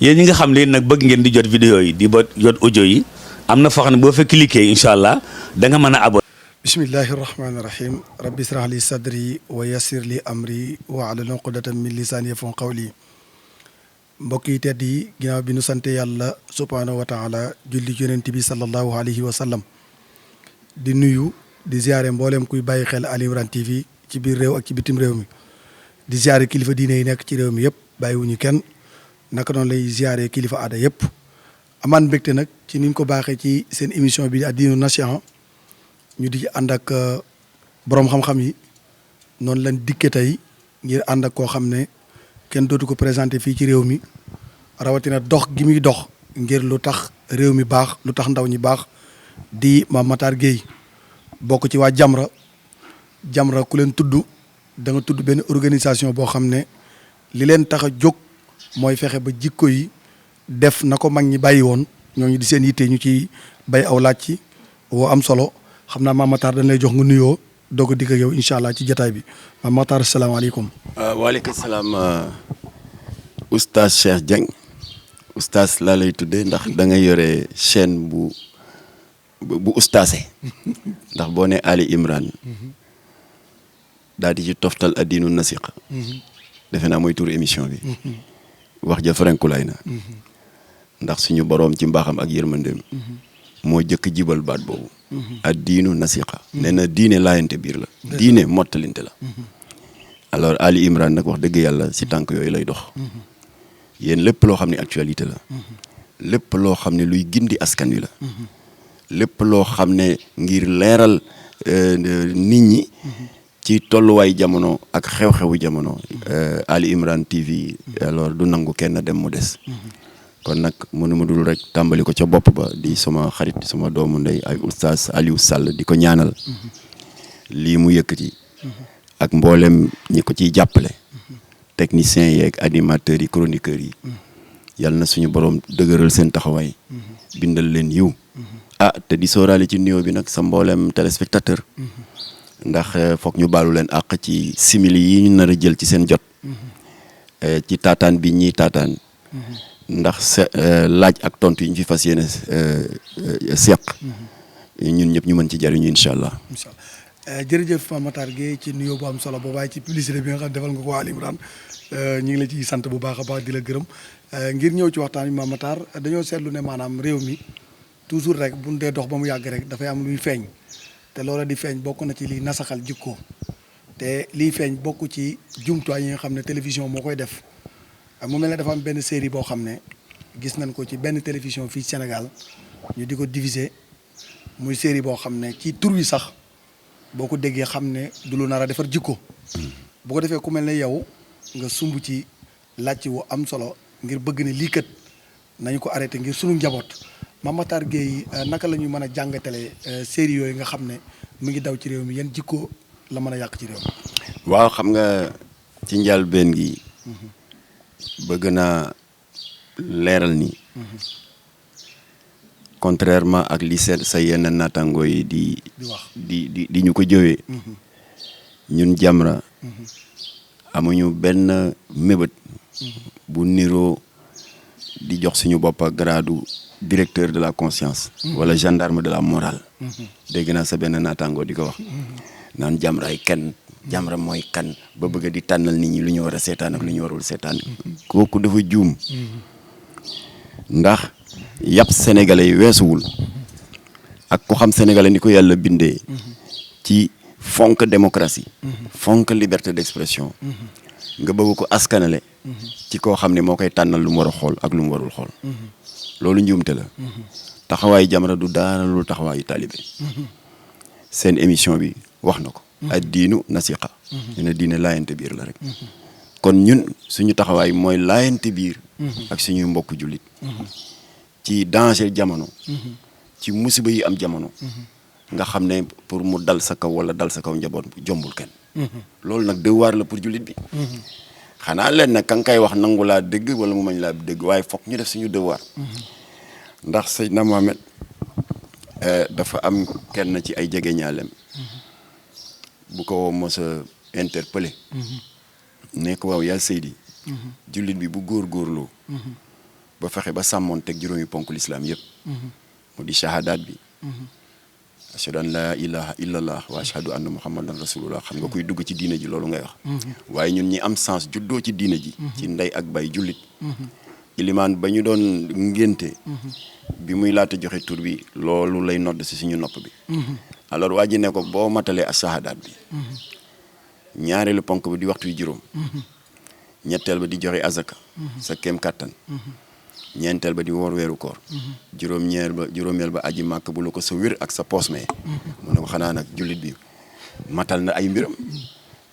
yéen ñi nga xam ne nag bëgg ngeen di jot vidéo yi di ba jot audio yi am na foo xam ne boo fa cliquer incha allah da nga mën a abonné. bismillahi rahmaani rahim rabbi israh li sadri wa yassir li amri wa ahlul uqdatan min lisaani yafqahu qawli. mbokk yi tedd yi ginnaaw bi nu sante yàlla subhaanahu wa taala julli ci yonent bi sallallahu alayhi wa sallam di nuyu di ziare mboolem kuy bàyyi xel Ali Imran TV ci biir réew ak ci bitim réew mi di ziare kilifa diine yi nekk ci réew mi yëpp bàyyiwuñu kenn naka noonu lay ziare kilifa aada yëpp. amaan mbégte nag ci niñ ko baaxee ci seen émission bi ad diinu nasiha ñu di ci ànd ak borom xam-xam yi noonu lañ dikke tey ngir ànd ak koo xam ne kenn dootu ko présenté fii ci réew mi rawatina dox gi muy dox ngir lu tax réew mi baax lu tax ndaw ñi baax di Mame Matar Gueye bokk ci waa Jamra ku leen tudd da nga tudd benn organisation boo xam ne li leen tax a jóg mooy fexe ba jikko yi def na ko mag ñi bàyyi woon ñooñu di seen yitte ñu ci bay aw laaj ci woo am solo xam naa Mame Matar dañ lay jox nga nuyoo doog a dikk ak yow incha allah ci jataay bi Mame Matar salaamaaleykum. waaleykum salaam oustaz Cheikh Dieng oustaz laa lay tuddee ndax da nga yore chaîne bu oustazé ndax boo ne Ali Imran daal di ci toftal ad diinu nasiha defe naa mooy tur émission bi wax ja frenkulay na ndax suñu boroom ci mbaaxam ak yërmandeem moo jëkk jibal baat boobu ad diinu nasiha nee na diine laayante biir la diine mottalinte la alors Ali Imran nag wax dëgg yàlla si tànk yooyu lay dox yéen lépp loo xam ne actualité la lépp loo xam ne luy gindi askan wi la lépp loo xam ne ngir leeral nit ñi ci tolluwaay jamono ak xew-xewu jamono Ali Imran TV alors du nangu kenn dem mu des kon nag mënuma dul rek tàmbali ko ca bopp ba di sama xarit sama doomu ndey ay oustaz Aliou Sall di ko ñaanal lii mu yëkkati ak mboolem ñi ko ciy jàppale techniciens yeeg animateurs yi chroniqueurs yi yàlla na suñu borom dëgëral seen taxawaay bindal leen yiw te di sóoraale ci nuyoo bi nag sa mboolem téléspectateur ndax foog ñu baalu leen àq ci simili yi ñu nar a jël ci seen jot ci taataan bi ñiy taataan ndax laaj ak tontu yi ñu fi fas yéene seq ñun ñëpp ñu mën ci jariñu incha allah. jërëjëf Mame Matar Gueye ci nuyoo bu am solo ba waaye ci publicité bi nga xam defal nga ko Ali Imran ñu ngi la ciy sant bu baax a baax di la gërëm ngir ñëw ci waxtaan bi Mame Matar dañoo seetlu ne maanaam réew mi toujours rek bu ñu dee dox ba mu yàgg rek dafay am luy feeñ te loola di feeñ bokk na ci liy nasaxal jikko te liy feeñ bokk ci jumtuwaay yi nga xam ne télévision moo koy def mu mel ne dafa am benn série boo xam ne gis nañ ko ci benn télévision fii Sénégal ñu di ko diffuser muy série boo xam ne ci tur wi sax boo ko déggee xam ne du lu nar a defar jikko bu ko defee ku mel ne yow nga sumb ci laaj wu am solo ngir bëgg ne lii kat nañu ko arrêté ngir sunu njaboot Mame Matar Gueye naka la ñuy mën a jàngatale série yooyu nga xam ne mu ngi daw ci réew mi yan jikko la mën a yàq ci réew mi. waaw xam nga ci njëlbéen gi bëgg naa leeral ni contrairement ak li sa yenn naataangoo yi di ñu ko jëwee ñun Jamra amuñu benn mébét bu niroo di jox suñu bopp gradu directeur de la conscience wala gendarme de la morale dégg naa sa benn naataangoo di ko wax naan Jamra ay kenn Jamra mooy kan ba bëgg di tànnal nit ñi lu ñu war a seetaan ak lu ñu warul seetaan kooku dafa juum ndax yàpp sénégalais yi weesuwul ak ku xam sénégalais ni ko yàlla bindee ci fonk démocratie fonk liberté d'expression nga bëgg ko askanale ci koo xam ne moo koy tànnal lu mu war a xool ak lu mu warul xool loolu njuumte la taxawaayu Jamra du daara lu taxawaayu taalibe seen émission bi wax na ko ad diinu nasiha ñu ne diine laayante biir la rek kon ñun suñu taxawaay mooy laayante biir ak suñuy mbokk jullit ci danger jamono ci musiba yi am jamono nga xam ne pour mu dal sa kaw wala dal sa kaw njaboot jombul kenn loolu nag devoir la pour jullit bi xanaa leen nag ka nga koy wax nangu laa dégg wala mu mañ laa dégg waaye foog ñu def suñu devoir ndax Seydina Mohamed dafa am kenn ci ay jege ñaalem bu ko mos a interpellé ne ko waaw yaa Seydi jullit bi bu góorgóorloo ba fexe ba sàmmoon teg juróomi ponk l'islam yëpp mu di shahadaat bi ashhadu an la ilaha illallah wa ashhadu anna muhammadan rasulullah xam nga kuy dugg ci diine ji loolu ngay wax waaye ñun ñi am sens juddoo ci diine ji ci ndey ak bay jullit ilimaan ba ñu doon ngénte bi muy laata joxe tur bi loolu lay nodd si suñu nopp bi alors waa ji ne ko boo matalee ak shahadaat bi ñaareelu ponk bi di waxtu yu juróom ñetteel ba di joxe azaka sa kem kàttan ñeenteel ba di woor weeru koor juróomeel ba aji màkk bu la ko sa wér ak sa poos mee mu ne ko xanaa nag jullit bi matal na ay mbiram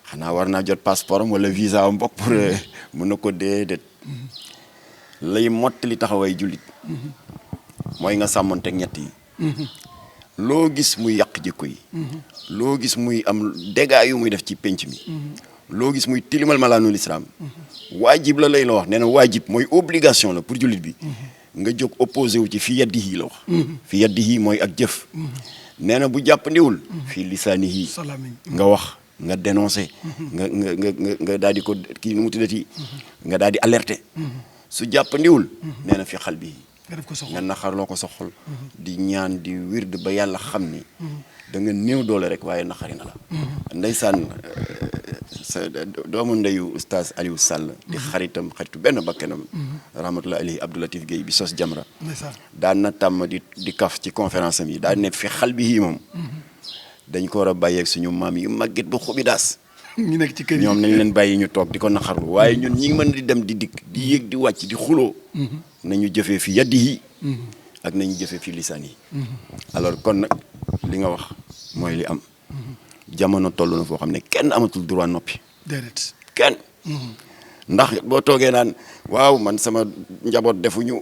xanaa war naa jot passeport am wala visa am bokk pour mun na ko déedéet lay mottali taxaway jullit mooy nga sàmmonteeg ñett yi loo gis muy yàq jikko yi loo gis muy am dégâts yu muy def ci penc mi loo gis muy tilimal malaanul islam waajib la lay la wax nee na waajib mooy obligation la pour jullit bi nga jóg opposé wu ci fi yaddihi la wax fi yaddihi mooy ak jëf nee na bu jàppandiwul fii lisaanihi nga wax nga dénoncé nga daal di ko kii nu mu tuddati nga daal di alerté su jàppandiwul nee na fi xal bi nga naxarloo ko sa xol di ñaan di wird ba yàlla xam ni da nga néew doole rek waaye naxari na la ndeysaan sa doomu ndeyu oustaz Aliou Sall di xaritu benn bakkanam rahmatullahi alayhi Abdou Latif Guèye bi sos Jamra daan na tàmm di kaf ci conférence am yi daan ne fi xal bi moom dañ ko war a bàyyeeg suñu maam yi màgget ba xubi daas ñu nekk ci kër yi ñoom nañ leen bàyyi ñu toog di ko naxarlu waaye ñun ñi ngi mën di dem di dikk di yéeg di wàcc di xuloo nañu jëfee fi yaddi yi ak nañu jëfee fi lisaan yi alors kon nag li nga wax mooy li am jamono toll na foo xam ne kenn amatul droit noppi déedéet kenn ndax boo toogee naan waaw man sama njaboot defuñu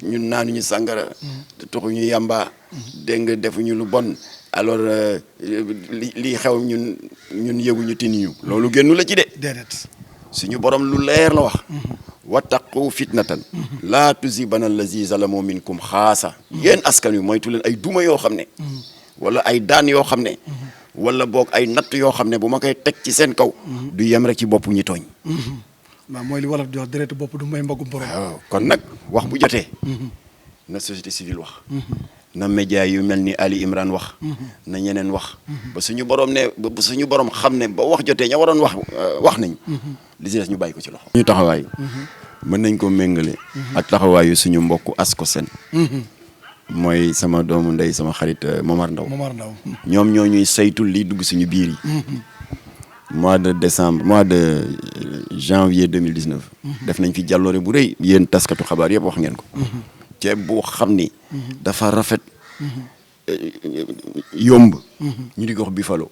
ñun naanuñu sàngara toxuñu yàmba dégg nga defuñu lu bon alors li xew ñun yëguñu tiniñu loolu génnu la ci de déedéet suñu borom lu leer la wax wattaqu fitnatan laa tusibanna allazi zalamu minkum xaasa yéen askan wi moytu leen ay duma yoo xam ne wala ay daan yoo xam ne wala boog ay natt yoo xam ne bu ma koy teg ci seen kaw du yem rek ci bopp ñi tooñ waaw mooy li wolof di wax déretu bopp du may mbagum borom waaw kon nag wax bu jotee na société civile wax na média yu mel ni Ali Imran wax na ñeneen wax ba suñu borom ne ba suñu borom xam ne ba wax jotee ña waroon wax nañ li si des ñu bàyyi ko ci loxo ñu taxawaay mën nañ ko méngale ak taxawaayu suñu mbokku Ascosen mooy sama doomu ndey sama xarit Momar Ndaw ñoom ñoo ñuy saytul lii dugg suñu biir yi mois de janvier 2019 def nañ fi jàlloore bu rëy yéen taskatu xabaar yëpp wax ngeen ko ceeb bu xam ni dafa rafet yomb ñu di ko wax Buffalo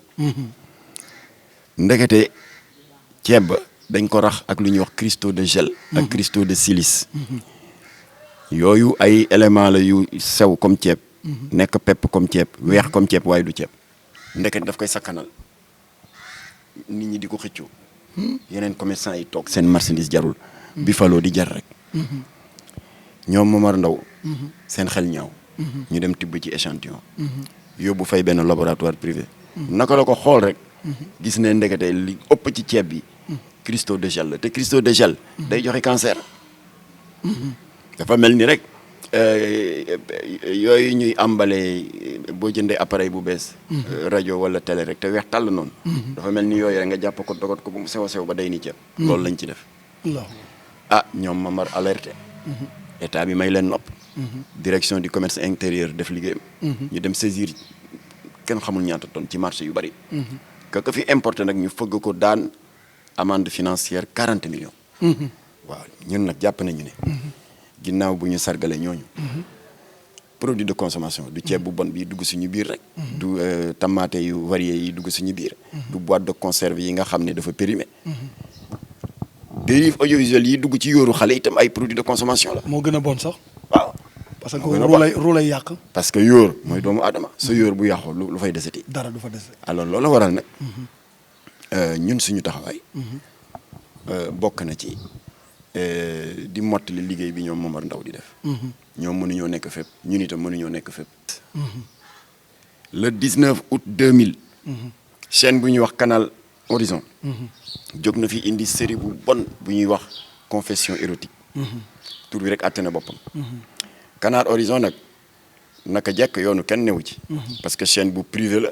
ndekete ceeb ba dañ ko rax ak lu ñuy wax cristaux de gel ak cristaux de silice yooyu ay élément la yu sew comme ceeb nekk pepp comme ceeb weex comme ceeb waaye du ceeb ndekete daf koy sakkanal nit ñi di ko xëccoo yeneen commerçant yi toog seen marchandise jarul Buffalo di jar rek ñoom Momar Ndaw seen xel ñaaw ñu dem tibb ci échantillon yóbbu fay benn laboratoire privé naka la ko xool rek gis ne ndekete li ëpp ci ceeb bi cristaux de gel la te cristaux de gel day joxe cancer dafa mel ni rek yooyu ñuy àmbale boo jëndee appareil bu bees rajo wala télé rek te weex tàll noonu dafa mel ni yooyu rek nga jàpp ko dogot ko bu mu sew a sew ba day ni ceeb loolu lañ ci def ñoom Mamar alerté état bi may leen nopp direction du commerce intérieur def liggéeyam ñu dem saisir kenn xamul ñaata tonne ci marché yu bari ka fi importé nag ñu fëgg ko daan amende financière 40 millions waaw ñun nag jàpp nañu ne ginnaaw bu ñu sargale ñooñu produit de consommation du ceeb bu bon bi dugg suñu biir rek du tamaate yu varié yi dugg suñu biir du boîte de conserve yi nga xam ne dafa périmé dérive audiovisuelle yi dugg ci yóoru xale itam ay produits de consommation la moo gën a bon sax waaw parce que ru lay yàq parce que yóor mooy doomu aadama sa yóor bu yàqu lu fay deseti dara du fa dese alors loolu waral nag ñun suñu taxawaay bokk na ci di mottali liggéey bi ñoom Momar Ndaw di def ñoom mënuñoo nekk fépp ñun itam mënuñoo nekk fépp le 19 août 2000 chaîne bu ñuy wax Canal Horizon jóg na fi indi série bu bon bu ñuy wax confession érotique tur bi rek àtte na boppam. Canal Horizon nag naka jekk yoonu kenn newu ci. parce que chaîne bu privé la.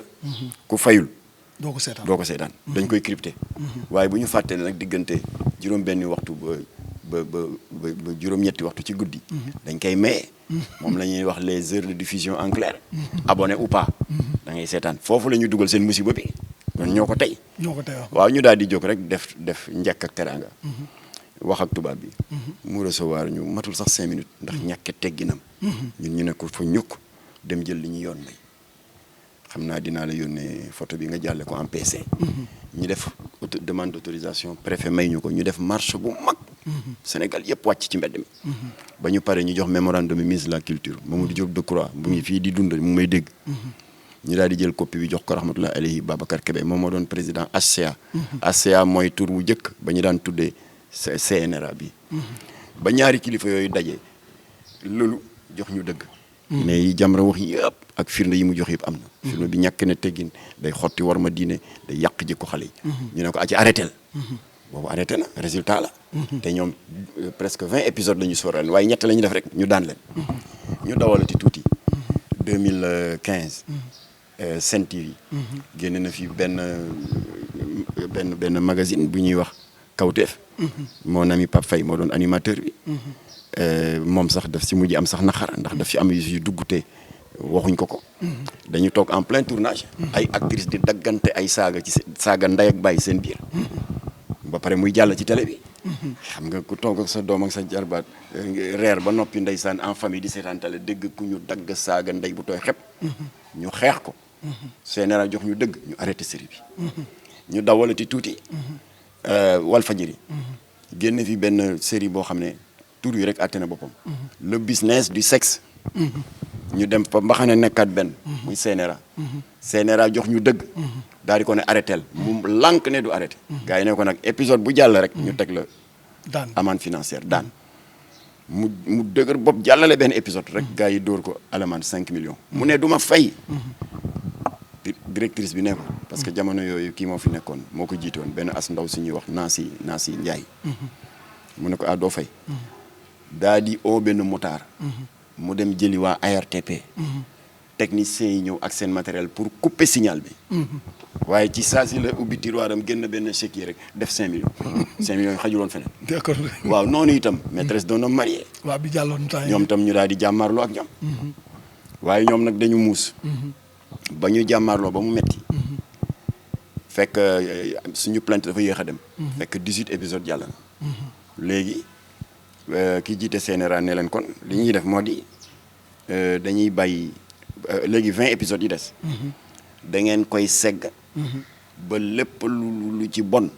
ku fayul. doo ko seetaan dañ koy crypté. waaye bu ñu fàttee nag diggante juróom-benni waxtu ba juróom-ñetti waxtu ci guddi. dañ koy maye. moom la ñuy wax les heures de diffusion en clair. abonné ou pas. da ngay seetaan foofu la ñu dugal seen musiba bi. ñun ñoo ko tey. waaw ñu daal di jóg rek def njëkk ak teraanga. wax ak tubaab bi. mu recevoir ñu matul sax 5 minutes ndax ñàkke tegginam. ñun ñu ne ko fa ñukk dem jël li ñu yoon may. xam naa dinaa la yónnee photo bi nga jàlle ko en PC. ñu def demande d'autorisation préfet may ñu ko ñu def marche bu mag. Sénégal yëpp wàcc ci mbedd mi. ba ñu pare ñu jox mémorandum de mise la culture Mamadou Diop Decroix mu ngi fii di dund mu may dégg. ñu daal di jël copie bi jox ko rahmatulah alayhi Babacar Kébé moom moo doon président HCA. HCA mooy tur wu njëkk ba ñu daan tuddee CNRA bi. ba ñaari kilifa yooyu daje loolu jox ñu dëgg. mais yi Jamra wax yëpp ak firnde yi mu jox yëpp am na. firnde bi ñàkk na teggin day xotti war ma diine day yàq jikko xale yi. ñu ne ko aci arrêté la. boobu arrêté na résultat la. te ñoom presque 20 épisodes la ñu sóoraale waaye ñett la ñu def rek ñu daan leen. ñu dawalati tuuti. 2015. Sen TV. génne na fi benn magazine bu ñuy wax Kawteef. mon ami Pape Faye moo doon animateur bi. moom sax daf si mujj am sax naxar ndax daf si am yu duggute waxuñ ko. dañu toog en plein tournage. ay actrices di daggante ay saaga ci saaga ndey ak bàyyi seen biir. ba pare muy jàll ci télé bi. xam nga ku toog ak sa doom ak sa jarbaat reer ba noppi ndeysaan en famille di seetaan télé dégg ku ñu dagg saaga ndey bu tooy xep. ñu xeex ko. CNRA jox ñu dëgg ñu arrêté série bi. ñu dawalati tuuti. Walfadjri. génn fi benn série boo xam ne tur yi rek àtte na boppam. le business du sexe. ñu dem fa mbaxane nekkaat benn. muy CNRA. CNRA jox ñu dëgg. daal di ko ne arrêté mu lànk ne du arrêté. gars yi ne ko nag épisode bu jàll rek. ñu teg la daan amende financière daan. mu dëgër bopp jàllale benn épisode rek. gars yi dóor ko alamande 5 millions. mu ne du ma fay. directrice bi ne ko parce que jamono yooyu kii moo fi nekkoon moo ko jiitoon benn as ndaw su ñuy wax Nancy Ndiaye. mu ne ko doo fay. daa di oo benn motard. mu dem jëli waa ARTP. techniciens yi ñëw ak seen matériel pour couper signal bi. waaye ci saa si la ubbi tiroir am génn benn chéquier rek def 5 millions. 5 millions yi xajuloon feneen. d'accord waaw noonu itam maîtresse d'un homme marié. waaw bi jàlloon temps ñoom itam ñu daal di jàmmaarloo ak ñoom. waaye ñoom nag dañu muus. ba ñu jàmmaarloo ba mu metti fekk suñu plainte dafa yéex a dem. fekk 18 épisodes jàll na. léegi ki jiite CNRA ne leen kon li ñuy def moo di dañuy bàyyi léegi 20 épisodes yi des. da ngeen koy segg. ba lépp lu ci bon.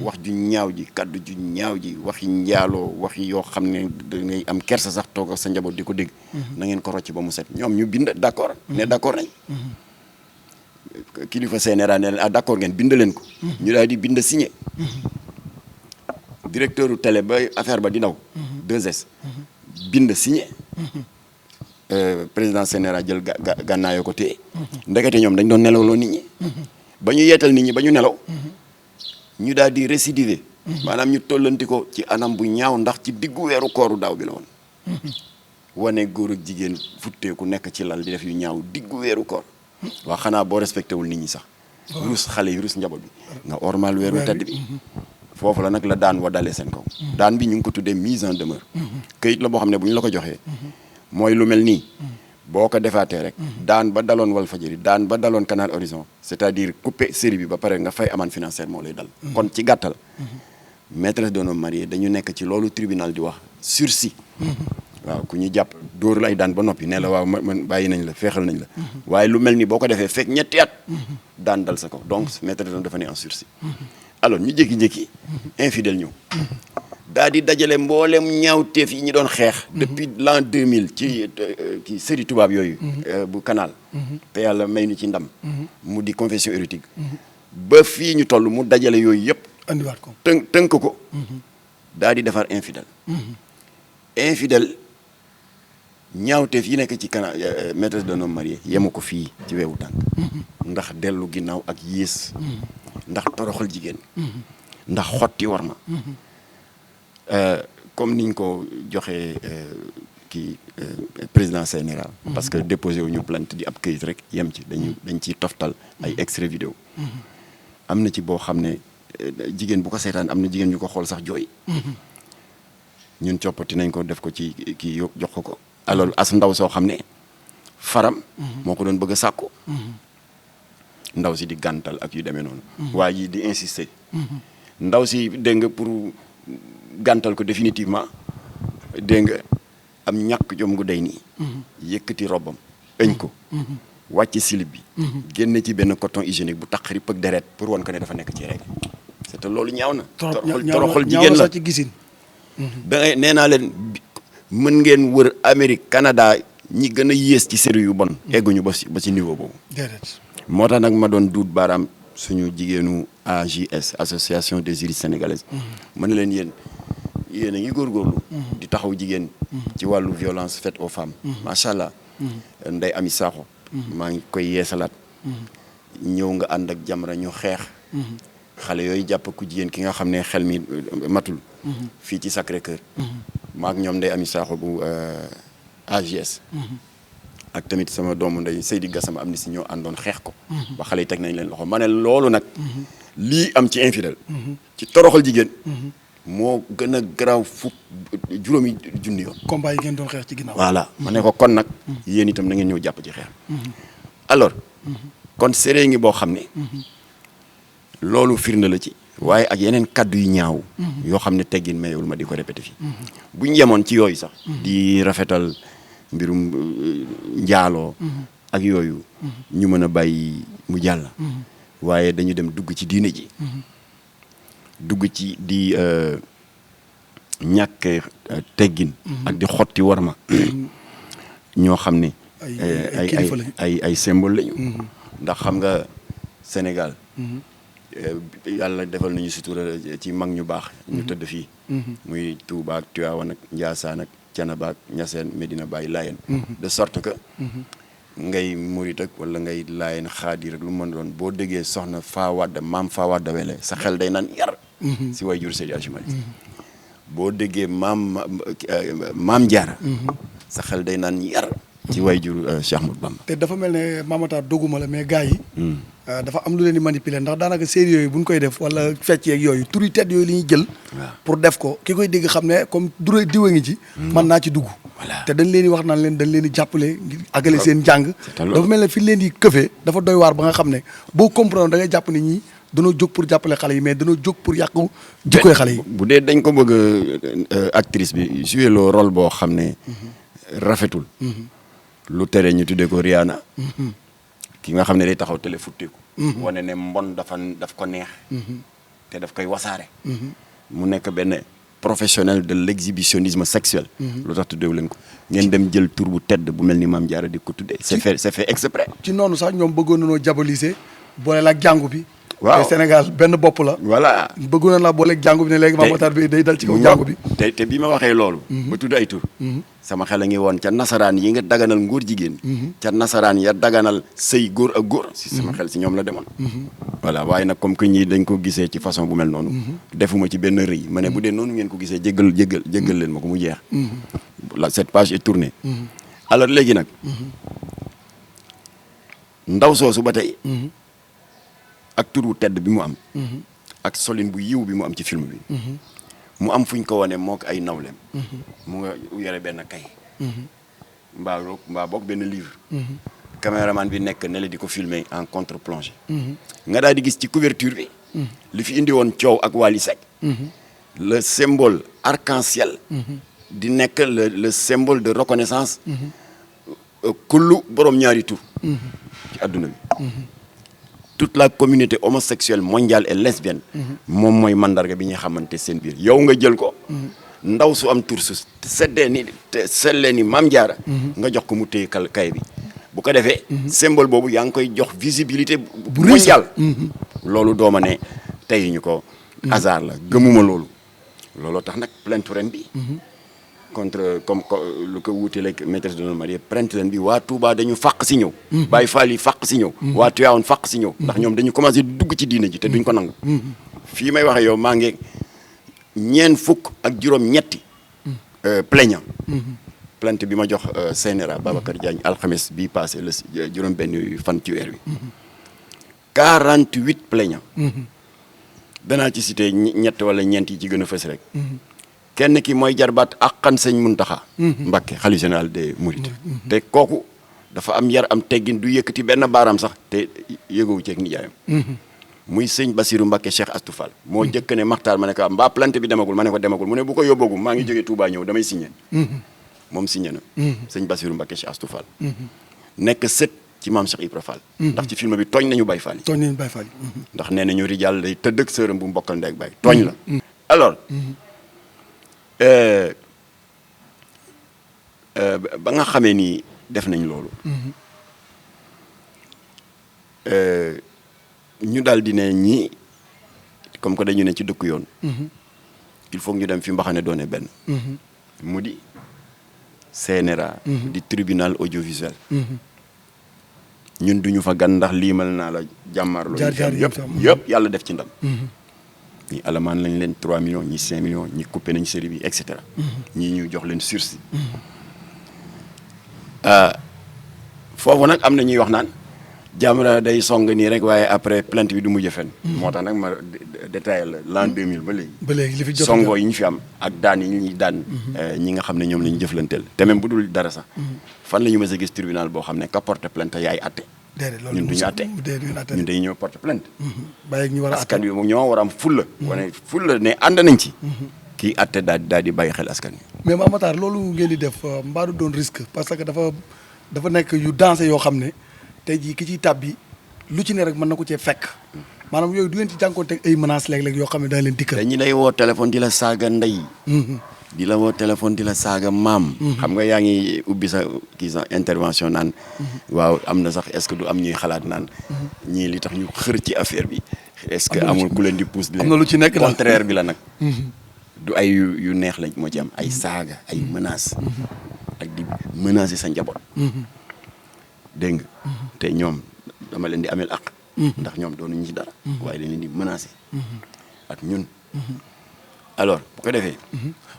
wax ju ñaaw ji kaddu ju ñaaw ji waxi njaaloo waxi yoo xam ne da ngay am kersa sax toog ak sa njaboot di ko dégg. na ngeen ko rocc ba mu set ñoom ñu bind d'accord ne d'accord nañ. kilifa CNRA ne leen d'accord ngeen bind leen ko. ñu daal di bind signé. directeur u télé ba affaire ba di daw. 2S. bind signé. président CNRA jël gànnaayoo ko téye. ndekete ñoom dañ doon nelawloo nit ñi. ba ñu yeetal nit ñi ba ñu nelaw. ñu daal di récidiver. maanaam ñu tollanti ko ci anam bu ñaaw ndax ci diggu weeru kooru daaw bi la woon. wane góor ak jigéen futteeku nekk ci lal di def yu ñaaw diggu weeru koor. waa xanaa boo respecté wul nit ñi sax. rus xale yi rus njaboot bi. nga ormal weeru tedd bi. foofu la nag la daan wa dalee seen kaw. daan bi ñu ngi ko tuddee mise en demeure. këyit la boo xam ne bu ñu la ko joxee. mooy lu mel nii. boo ko defaatee rek. daan ba daloon Walfadjri daan ba daloon Canal Horizon. c'est-à-dire couper série bi ba pare nga fay amende financière moo lay dal. kon ci gàttal. maîtresse d'un homme marié dañu nekk ci loolu tribunal di wax sursis. waaw ku ñu jàpp dóor la ay daan ba noppi ne la waaw man bàyyi nañ la feexal nañ la. waaye lu mel ni boo ko defee fekk ñetti at. daan dal sa kaw donc maîtresse dafa ne en sursis. alors ñu jékki-jékki. infidèle ñëw. daa di dajale mboolem ñaawteef yi ñu doon xeex. depuis l'an 2000 ci série tubaab yooyu. bu canal. te yàlla may nu ci ndam. mu di confession érotique. ba fii ñu toll mu dajale yooyu yëpp. andiwaat ko tënk ko. daa di defar infidèle. infidèle ñaawteef yi nekk ci canal maîtresse d'un homme marié yemu ko fii ci weewu tànk. ndax dellu ginnaaw ak yées. ndax toroxal jigéen. ndax xotti war ma. comme niñ ko joxee kii président CNRA. parce que déposé wu ñu plainte di ab këyit rek yem ci dañ ciy toftal ay extrait vidéo. am na ci boo xam ne jigéen bu ko seetaan am na jigéen ñu ko xool sax jooy. ñun coppati nañ ko def ko ci kii jox ko. alors as ndaw soo xam ne faram. moo ko doon bëgg a sàkku. ndaw si di gàntal ak yu demee noonu. waa ji di insister. ndaw si dégg nga pour gàntal ko définitivement dégg nga am ñàkk jom gu day nii. yëkkati robam ëñ ko. wàcc silib bi. génne ci benn coton hygiénique bu taq rip ak deret pour wan ko ne dafa nekk ci rek. c'est loolu ñaaw na. toroxal jigéen la ci gisin. da ngay nee naa leen mën ngeen wër Amérique Canada ñi gën a yées ci série yu bon. egguñu ba ci niveau boobu. déedéet. moo tax nag ma doon duut baaraam suñu jigéenu AJS association des juristes sénégalaises. ma ne leen yéen a ngi góorgóorlu. di taxaw jigéen. ci wàllu violence faite aux femmes. macha allah. Ndeye Amy Sakho. maa ngi koy yeesalaat. ñëw nga ànd ak Jamra ñu xeex. xale yooyu jàpp ku jigéen ki nga xam ne xel mi matul. fii ci Sacré Cœur. maa ak ñoom Ndeye Amy Sakho bu AJS. ak tamit sama doomu ndey Seydi Gassama am ni si ñoo àndoon xeex ko. ba xale yi teg nañ leen loxo ma ne loolu nag. lii am ci infidèle. ci toroxal jigéen. moo gën a garaaw fukk juróomi junni yoon. combat yi ngeen doon xeex ci ginnaaw. voilà ma ne ko kon nag. yéen itam na ngeen ñëw jàpp ci xeex. alors kon séeréer ngi boo xam ne. loolu firnde la ci. waaye ak yeneen kaddu yu ñaaw. yoo xam ne teggin mayewul ma di ko répété fii. bu ñu yemoon ci yooyu sax. di rafetal mbirum njaaloo. ak yooyu. ñu mën a bàyyi mu jàll. waaye dañu dem dugg ci diine ji. dugg ci di ñàkk teggin. ak di xotti warma. ñoo xam ne. ay symbole lañu. ndax xam nga Sénégal. yàlla defal nañu sutura ci mag ñu baax. ñu tëdd fii. muy Touba ak Tivaouane ak Ndiassane ak Thiénaba ak Niassène Medina Baye Layène. de sorte que. ngay murit ak wala ngay Layène xaadir ak lu mu mën doon boo déggee soxna Faa Wadda maam Faa Wadda Wele sa xel day naan yar. si way jur Seydi Hadji Malick. boo déggee maam Jaara. sa xel day naan yar. ci way jur Cheikh Ahmadou Bamba. te dafa mel ne Mamata doguma la mais gars yi. dafa am lu leen di manipuler ndax daanaka série yooyu bu ñu koy def wala fecc yeeg yooyu turi tedd yooyu li ñuy jël. pour def ko ki koy dégg xam ne comme dure diwa ngi ci. mën naa ci dugg. te dañ leen di wax naan leen dañ leen di jàppale ngir àggale seen njàng. dafa mel ne fi leen di këfee dafa doy waar ba nga xam ne boo comprendre da ngay jàpp ne ñii danoo jóg pour jàppale xale yi mais danoo jóg pour yàqu jikkoy xale yi. bu dee dañ ko bëgg actrice bi jouer le rôle boo xam ne rafetul. lu tere ñu tuddee ko Rihanna. ki nga xam ne day taxaw télé futteeku. wane ne mbon daf ko neex. te daf koy wasaare. mu nekk benn professionnel de l'exhibitionnisme sexuel. lu tax tuddeewu leen ko ngeen dem jël tur bu tedd bu mel ni Maam Jaara di ko tuddee. c'est fait exprès. ci noonu sax ñoom bëggoon nañoo diaboliser boole la ak jàngu bi. waaw te Sénégal benn bopp la. voilà bëggoon na la boole ak jàngu bi ne léegi Mamata bi day dal ci kaw jàngu bi. te bi ma waxee loolu. ba tudd ay tur. sama xel a ngi woon ca nasaraan yi nga daganal ngóor jigéen. ca nasaraan ya daganal sëy góor ak góor. si sama xel si ñoom la demoon. voilà waaye nag comme que ñii dañ ko gisee ci façon bu mel noonu. defuma ci benn rëy ma ne bu dee noonu ngeen ko gisee jéggal leen ma ko mu jeex. cette page est tournée. alors léegi nag. ndaw soosu ba tey. ak tur wu tedd bi mu am. ak solin bu yiw bi mu am ci film bi. mu am fuñ ko wane moo ko ay nawleem. mu nga yore benn kay. mbaa boog benn livre. caméraman bi nekk ne la di ko filmer en contre-plongée. nga daal di gis ci couverture bi. li fi indi woon coow ak Wally Seck. le symbole arc-en-ciel. di nekk le symbole de reconnaissance. kullu borom ñaari tur. ci adduna bi. toute la communauté homosexuelle mondiale et lesbienne. moom mooy mandarga bi ñuy xamante seen biir yow nga jël ko. ndaw su am tur su sellee ni Maam Jaara. nga jox ko mu téye kay bi. bu ko defee. symbole boobu yaa ngi koy jox visibilité bu mondial. loolu dooma ne tey ñu ko. hasard la gëmuma loolu. looloo tax nag plainte ren bi. contre comme lu ko wuuteeg maîtresse de notre mariée plainte leen bi waa Touba dañu fàq si ñëw. Baye Fall yi fàq si ñëw. waa Tivaouane fàq si ñëw. ndax ñoom dañu commencé dugg ci diine ji te duñ ko nangu. fii may waxee yow maa ngi 4 fukk ak juróom-ñetti plaignant. plainte bi ma jox CNRA Babacar Diagne alxames bii passé la juróom-benn fan ci weer wi. 48 plaignants. danaa ci cité ñett wala ñeent yi ci gën a fës rek. kenn ki mooy jarbaat Akhan Sëñ Muntaxa Mbakke xalifa général des Mourides. te kooku dafa am yar am teggin du yëkkati benn baaraam sax te yëgowu ceeg nijaayam. muy sëñ Basiru Mbakke Cheikh Astou Fall. moo jëkk ne Maxtaar ma ne ko mbaa plainte bi demagul ma ne ko demagul mu ne bu ko yóbboogum maa ngi jógee Touba ñëw damay signé. moom signé na. sëñ Basiru Mbakke Cheikh Astou Fall. nekk sët ci maam Cheikh Ibra Fall. ndax ci film bi tooñ nañu Baye Fall yi. tooñ nañu Baye Fall yi. ndax nee nañu Rijal day tëdd ak sërëm bu mbokkal ndeeg Baye tooñ la. alors. ba nga xamee ni def nañ loolu. ñu daal di ne ñii comme que dañu ne ci dëkk yoon. il faut ñu dem fi mbaxane doone benn. mu di CNRA. di tribunal audiovisuel. ñun duñu fa gan ndax liimal naa la jàmmarloo. jaar yëpp yàlla def ci ndam. ñi alamaan lañ leen 3 millions ñi 5 millions ñi coupé nañ série bi et cetera. ñii ñu jox leen sursis. foofu nag am na ñuy wax naan Jamra day song nii rek waaye après plainte bi du mujj fenn. moo tax nag ma détaillé la l'an 2000 ba léegi. ba léegi li fi jot songo yi ñu fi am ak daan yi ñuy daan. ñi nga xam ne ñoom la ñu jëflanteel. te même bu dul dara sax. fan la ñu mës a gis tribunal boo xam ne ka porte plainte yaay atte. déedéet loolu ñun duñu atte ñun dañuy ñëw porte plainte. bàyyi ñu war a askan wi moom ñoo war a am fulla. wane fulla ne ànd nañ ci. kii atte daal di bàyyi xel askan wi. mais Mame Matar loolu ngeen di def mbaa du doon risque parce que dafa nekk yu dansé yoo xam ne tey jii ki ciy tàbbi lu ci ne rek mën na ko cee fekk maanaam yooyu du ngeen ci jànkoonteeg ay menaces léeg-léeg yoo xam ne dana leen dikkal. dañu lay woo téléphone di la saaga ndey. di la woo téléphone di la saaga maam. xam nga yaa ngi ubbi sa kii sa intervention naan. waaw am na sax est-ce que du am ñuy xalaat naan. ñii li tax ñu xër ci affaire bi. est-ce que amul ku leen di pousse. am na lu ci nekk contraire bi la nag. du ay yu neex lañ moo ci am ay saaga ay menaces. ak di menacer sa njaboot. dégg nga te ñoom dama leen di ameel ak. ndax ñoom doonuñu ci dara. waaye dañ leen di menacer. ak ñun. alors bu ko defee.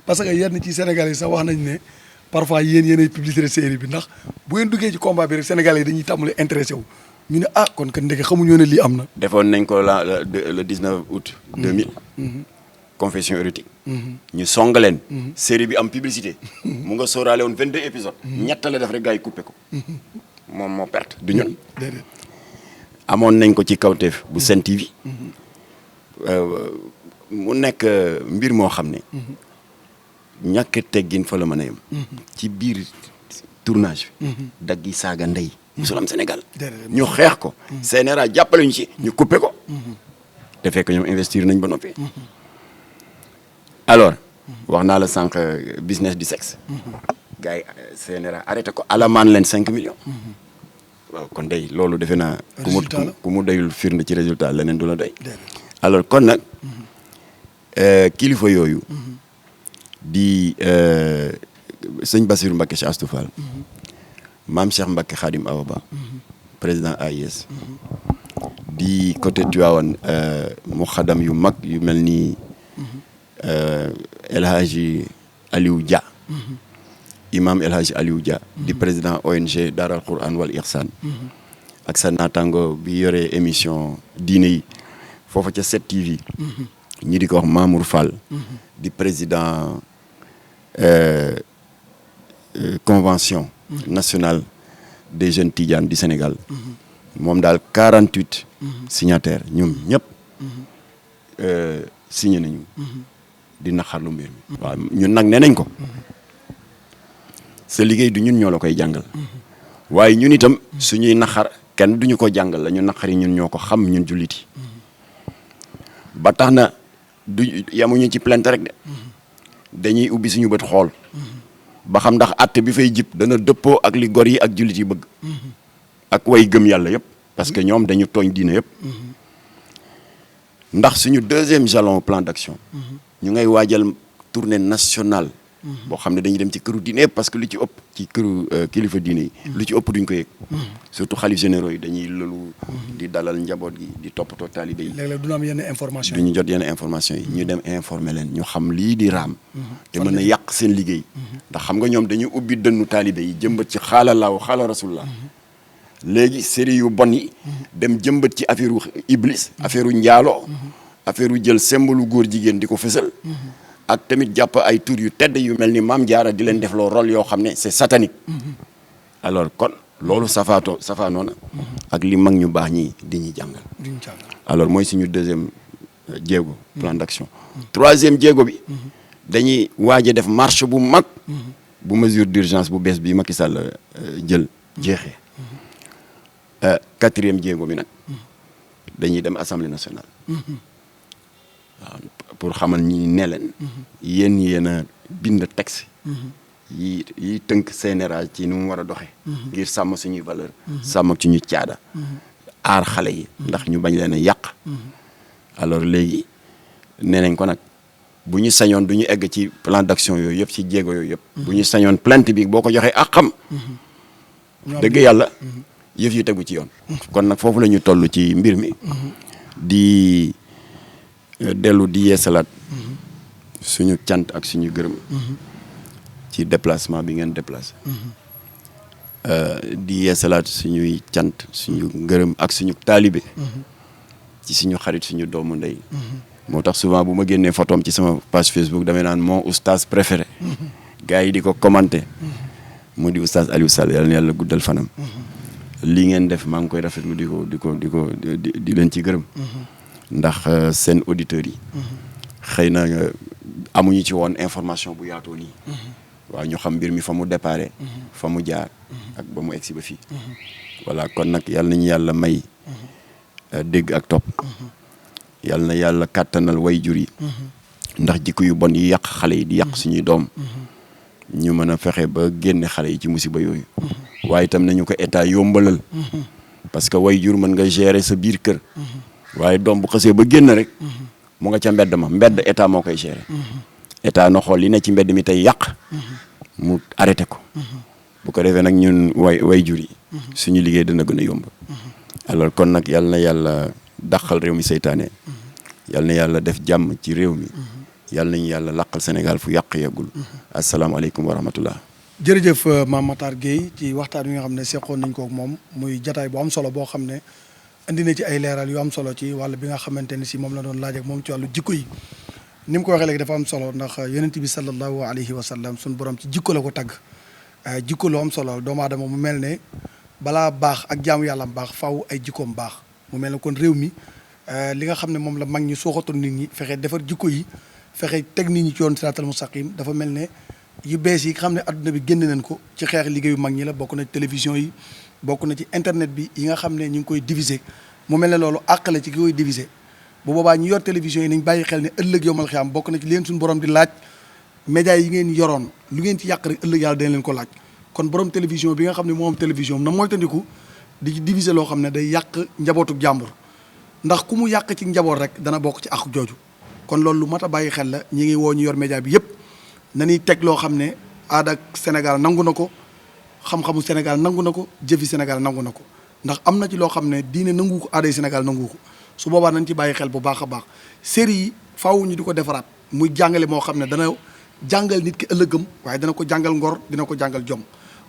parce que yenn ci Sénégal yi sax wax nañ ne parfois yéenay publicité série bi ndax bu ngeen duggee ci combat bi rek Sénégalais yi dañuy tàmbali intéressé wu ñu ne kon que ndeke xamuñoo ne lii am na. defoon nañ ko le 19 août 2000. confession érotique. ñu song leen. série bi am publicité. mu nga sóoraale woon 22 épisodes. ñett la def rek gars yi coupé ko. moom moo perte du ñun. déedéet. amoon nañ ko ci kawteef bu Sen TV. mu nekk mbir moo xam ne. ñàkk teggin fa la mën a yem. ci biir tournage bi. daggi saaga ndey. musul am Sénégal. ñu xeex ko. CNRA jàppale ñu ci ñu coupé ko. te fekk ñoom investir nañ ba noppi. alors wax naa la sànq business du sexe. gars yi CNRA arrêté ko alamaan leen 5 millions. waaw kon day loolu defe naa. ku mu doyul firnde ci résultat leneen du la doy. alors kon nag kilifa yooyu. di sëñ Bassirou Mbacké Cheikh Astou Fall. maam Cheikh Mbacké Khadim Awa Ba. président AIS. di côté Tivaouane mu xadam yu mag yu mel ni. El Hadji Aliou Dia. imam El Hadji Aliou Dia. di président ONG Daaral Quran wal Ihsan. ak sa naataango bi yore émission diine yi foofa ca 7TV. ñi di ko wax Mamour Fall. di président convention nationale des jeunes Tidianes du Sénégal. moom daal 48 signataires ñoom ñëpp signé nañu. di naxarlu mbir mi. waaw ñun nag nee nañ ko. sa liggéey du ñun ñoo la koy jàngal. waaye ñun itam suñuy naxar kenn duñu ko jàngal la ñu naxar yi ñun ñoo ko xam ñun jullit yi. ba tax na du yamuñu ci plainte rek de. dañuy ubbi suñu bët xool. ba xam ndax àtte bi fay jib dana dëppoo ak li gor yi ak jullit yi bëgg. ak way gëm yàlla yëpp. parce que ñoom dañu tooñ diine yëpp. ndax suñu deuxième jalon plan d'action. ñu ngay waajal tournée nationale boo xam ne dañuy dem ci këru diine parce que lu ci ëpp ci këru kilifa diine yi lu ci ëpp duñ ko yëg surtout xalif généraux yi dañuy lolu di dalal njaboot gi di toppatoo taalibe yi léeg-léeg du ñu am yenn information duñu jot yenn information yi ñu dem informer leen ñu xam lii di raam te mën a yàq seen liggéey ndax xam nga ñoom dañuy ubbi dënnu taalibe yi jëmbat ci xaala laaw xaala rasulullah léegi série yu bon yi dem jëmbat ci affaire u iblis affaire u njaaloo affaire u jël symbole góor jigéen di ko fësal ak tamit jàpp ay tur yu tedd yu mel ni Maam Jaara di leen def loo rôle yoo xam ne c'est satanique alors kon loolu safaanoo na ak li mag ñu baax ñi di ñuy jàngal alors mooy suñu deuxième jéego plan d'action troisième jéego bi dañuy waaj a def marche bu mag bu mesure d'urgence bu bees bi Macky Sall jël jeexee quatrième jéego bi nag dañuy dem assemblée nationale waaw pour xamal ñi ne leen yéen a bind texte yi tënk CNRA ci ni mu war a doxee ngir sàmm suñuy valeur sàmm ak suñu caada aar xale yi ndax ñu bañ leen a yàq alors léegi nee nañ ko nag bu ñu sañoon du ñu egg ci plan d'action yooyu yëpp ci jéego yooyu yëpp bu ñu sañoon plainte bi boo ko joxee ak xam dëgg yàlla yëf yi tegu ci yoon kon nag foofu la ñu toll ci mbir mi di dellu di yeesalaat suñu cant ak suñu gërëm ci déplacement bi ngeen déplacé di yeesalaat suñuy cant suñu ngërëm ak suñu taalibe ci suñu xarit suñu doomu ndey moo tax souvent bu ma génnee photom ci sama page Facebook damay naan mon oustaz préféré gars yi di ko commenter mu di oustaz Aliou Sall yàlla na yàlla guddal fanam lii ngeen def maa ngi koy rafetlu di leen ci gërëm ndax seen auditeurs yi xëy na amuñu ci woon information bu yaatoo nii waaw ñu xam mbir mi fa mu déparé fa mu jaar ak ba mu egsi ba fii voilà kon nag yàlla nañu yàlla may dégg ak topp yàlla na yàlla kàttanal way jur yi ndax jikko yu bon yi yàq xale yi di yàq suñuy doom ñu mën a fexe ba génne xale yi ci musiba yooyu waaye itam nañu ko état yombalal parce que way jur mën nga gérer sa biir kër waaye doom bu xasee ba génn rek mu nga ca mbedd ma mbedd état moo koy gérer état na xool li ne ci mbedd mi tey yàq mu arrêté ko bu ko defee nag ñun way jur yi suñu liggéey dana gën a yomb alors kon nag yal na yàlla dàqal réew mi seytaane yal na yàlla def jàmm ci réew mi yal nañu yàlla laqal Sénégal fu yàq yeggul asalaamaaleykum wa rahmatullah jërëjëf Mame Matar Gueye ci waxtaan wi nga xam ne seqoon nañ ko ak moom muy jataay bu am solo boo xam ne indi na ci ay leeral yu am solo ci wàll bi nga xamante ni si moom la doon laaj ak moom ci wàllu jikko yi ni mu ko waxee léegi dafa am solo ndax yonent bi sallallahu alayhi wa sallam suñu borom ci jikko la ko tagg jikko lu am solo doomu aadama mu mel ne balaa baax ak jaamu yàlla am baax faw ay jikkoom baax mu mel ne kon réew mi li nga xam ne moom la mag ñi sooxatoon nit ñi fexe defar jikko yi fexe teg nit ñi ci yoon siraatal mustaqim dafa mel ne yu bees yi nga xam ne adduna bi génn nañ ko ci xeex liggéeyu mag ñi la bokk na ci télévision yi bokk na ci internet bi yi nga xam ne ñu ngi koy diviser mu mel ne loolu àq la ci ki koy diviser bu boobaa ñu yor télévision yi nañ bàyyi xel ne ëllëg yowmal xiyaam bokk na ci leen suñu borom di laaj média yi ngeen yoroon lu ngeen ci yàq rek ëllëg yàlla dañ leen ko laaj kon borom télévision bi nga xam ne moom télévision na moytandiku di ci diviser loo xam ne day yàq njabootu jàmbur ndax ku mu yàq ci njaboot rek dana bokk ci àq jooju kon loolu lu mat a bàyyi xel la ñi ngi woo ñu yor média bi yëpp nañuy teg loo xam ne aada ak Sénégal nangu na ko xam-xamu Sénégal nangu na ko jëfi Sénégal nangu na ko ndax am na ci loo xam ne diine nangu ko aaday Sénégal nangu ko su boobaa nañ ci bàyyi xel bu baax a baax série yi faaw ñu di ko defaraat muy jàngale moo xam ne dana jàngal nit ki ëllëgëm waaye dana ko jàngal ngor dina ko jàngal jom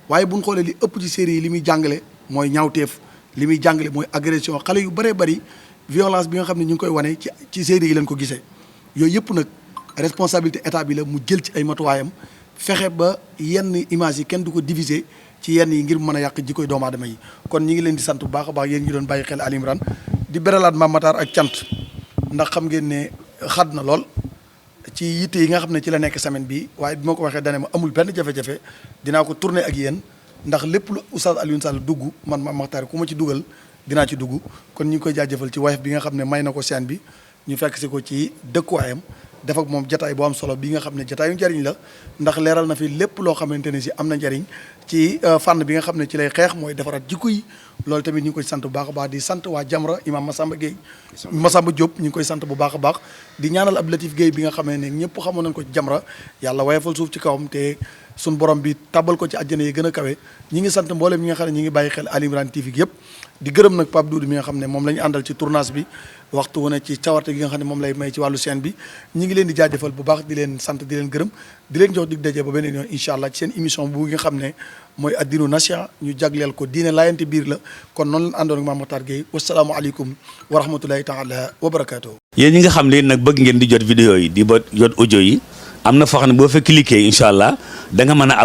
waaye buñ xoolee li ëpp ci série yi li muy jàngale mooy ñaawteef li muy jàngale mooy agression xale yu bëree bëri violence bi nga xam ne ñu ngi koy wane ci série yi leen ko gisee yooyu yëpp nag responsabilité état bi la mu jël ci ay matuwaayam fexe ba yenn image yi kenn du ko diviser ci yenn yi ngir mën a yàq jikkoy doomu aadama yi kon ñi ngi leen di sant bu baax a baax yéen ñi doon bàyyi xel Ali Imran di beralaat Mame Matar ak cant ndax xam ngeen ne xat na lool ci yitte yi nga xam ne ci la nekk semaine bi waaye bi ma ko waxee dane ma amul benn jafe-jafe dinaa ko tourner ak yéen ndax lépp lu Oustaz Alioune Sall dugg man Mame Matar ku ma ci dugal dinaa ci dugg kon ñu ngi koy jaajëfal ci wayef bi nga xam ne may na ko scène bi ñu fekk si ko ci dëkkuwaayam def ak moom jataay boo am solo bi nga xam ne jataayu njariñ la ndax leeral na fi lépp loo xamante ne si am na njariñ ci fànn bi nga xam ne ci lay xeex mooy defaraat jikko yi loolu tamit ñu ngi koy sant bu baax a baax di sant waa Jamra imam Massamba Diop ñu ngi koy sant bu baax a baax di ñaanal ab Latif Gueye bi nga xamee ne ñëpp xamoon nañ ko ci Jamra yàlla wayefal suuf ci kawam te suñ borom bi tabal ko ci àjjana yi gën a kawe ñi ngi sant mboolem ñi nga xam ne ñi ngi bàyyi xel Ali Imran TV yëpp di gërëm nag Pape Doudou mi nga xam ne moom la ñu àndal ci tournage bi waxtu wu ne ci cawarte gi nga xam ne moom lay may ci wàllu chaîne bi ñi ngi leen di jaajëfal bu baax di leen sant di leen gërëm di leen jox dig daje ba beneen yoon incha allah ci seen émission bu nga xam ne mooy addinu nasiha ñu jagleel ko diine laayante biir la kon noonu la àndoon ak Mame Makhtar Gueye wasalaamualeykum wa rahmatulahi taala wa barakaatu. yéen ñi nga xam ne nag bëgg ngeen di jot vidéo yi di ba jot audio yi am na foo xam ne boo fa cliquer incha allah da nga mën a